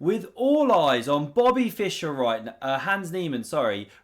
With all eyes on Bobby Fischer Hans Niemann,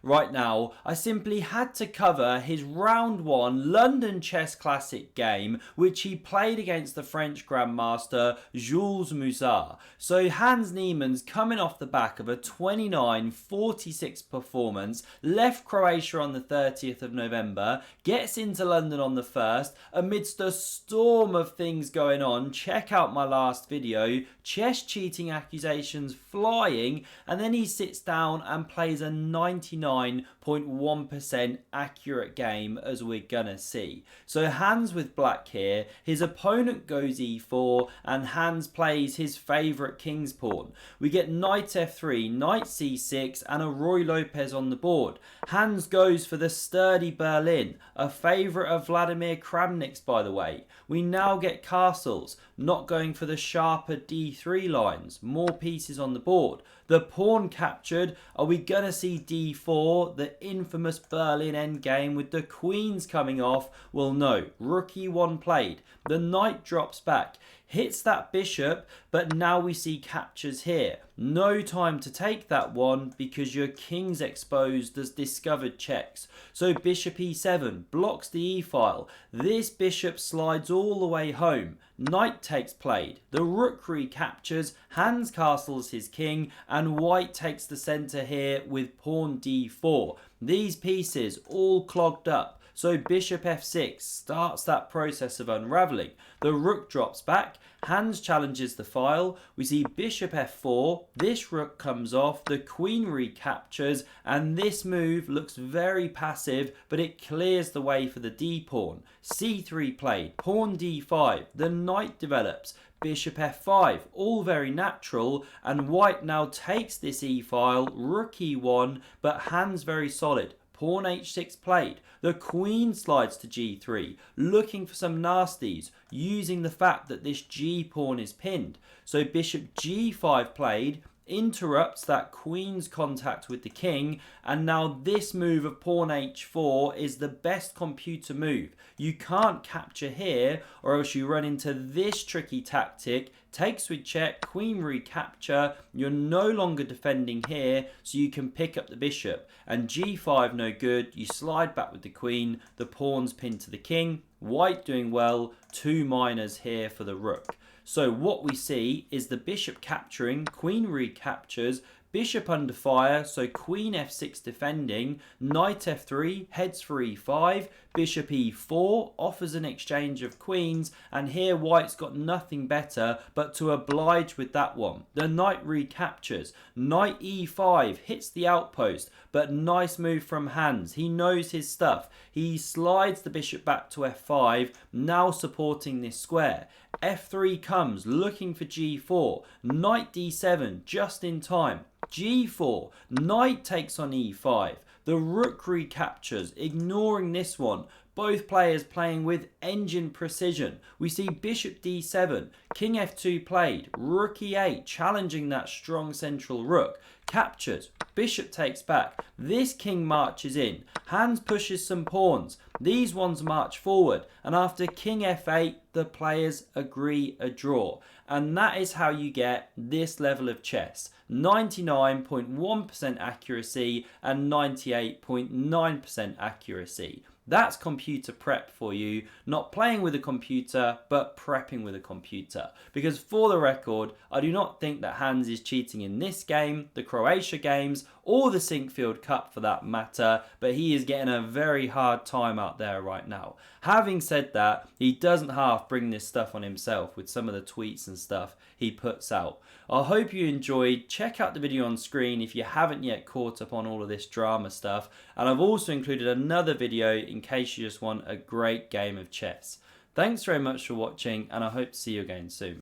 right now, I simply had to cover his round 1 London Chess Classic game, which he played against the French Grandmaster Jules Moussard. So Hans Niemann's coming off the back of a 29-46 performance, left Croatia on the 30th of November, gets into London on the 1st, amidst a storm of things going on. Check out my last video, chess cheating accusations flying, and then he sits down and plays a 99.1% accurate game, as we're gonna see. So Hans with black here, his opponent goes e4 and Hans plays his favourite king's pawn. We get knight f3, knight c6 and a Roy Lopez on the board. Hans goes for the sturdy Berlin, a favourite of Vladimir Kramnik's, by the way. We now get castles, not going for the sharper d3 lines, more pieces on the board. The pawn captured. Are we gonna see d4, the infamous Berlin endgame with the queens coming off? Well, no. Rook e1 played. The knight drops back, hits that bishop, but now we see captures here. No time to take that one because your king's exposed as discovered checks. So bishop e7 blocks the e-file. This bishop slides all the way home. Knight takes played. The rook recaptures. Hans castles his king and white takes the centre here with pawn d4. These pieces all clogged up. So bishop f6 starts that process of unravelling. The rook drops back. Hans challenges the file. We see bishop f4. This rook comes off. The queen recaptures. And this move looks very passive, but it clears the way for the d-pawn. c3 played. Pawn d5. The knight develops. Bishop f5, all very natural, and white now takes this e-file, rook e1, but Hans very solid. Pawn h6 played. The queen slides to g3, looking for some nasties, using the fact that this g-pawn is pinned. So bishop g5 played, interrupts that queen's contact with the king, and now this move of pawn h4 is the best computer move. You can't capture here or else you run into this tricky tactic. Takes with check, queen recapture, you're no longer defending here, so you can pick up the bishop. And g5 no good, you slide back with the queen, the pawn's pinned to the king. White doing well, 2 minors here for the rook. So what we see is the bishop capturing, queen recaptures, bishop under fire, so queen f6 defending, knight f3, heads for e5, bishop e4, offers an exchange of queens, and here white's got nothing better but to oblige with that one. The knight recaptures, knight e5 hits the outpost, but nice move from Hans. He knows his stuff. He slides the bishop back to f5, now supporting this square. f3 comes, looking for g4, knight d7, just in time. g4, knight takes on e5, the rook recaptures, ignoring this one. Both players playing with engine precision. We see bishop d7, king f2 played, rook e8, challenging that strong central rook. Captures, bishop takes back, this king marches in, Hans pushes some pawns, these ones march forward, and after king f8, the players agree a draw. And that is how you get this level of chess. 99.1% accuracy and 98.9% accuracy. That's computer prep for you, not playing with a computer, but prepping with a computer. Because for the record, I do not think that Hans is cheating in this game, the Croatia games, or the Sinkfield Cup for that matter, but he is getting a very hard time out there right now. Having said that, he doesn't half bring this stuff on himself with some of the tweets and stuff he puts out. I hope you enjoyed. Check out the video on screen if you haven't yet caught up on all of this drama stuff. And I've also included another video in case you just want a great game of chess. Thanks very much for watching, and I hope to see you again soon.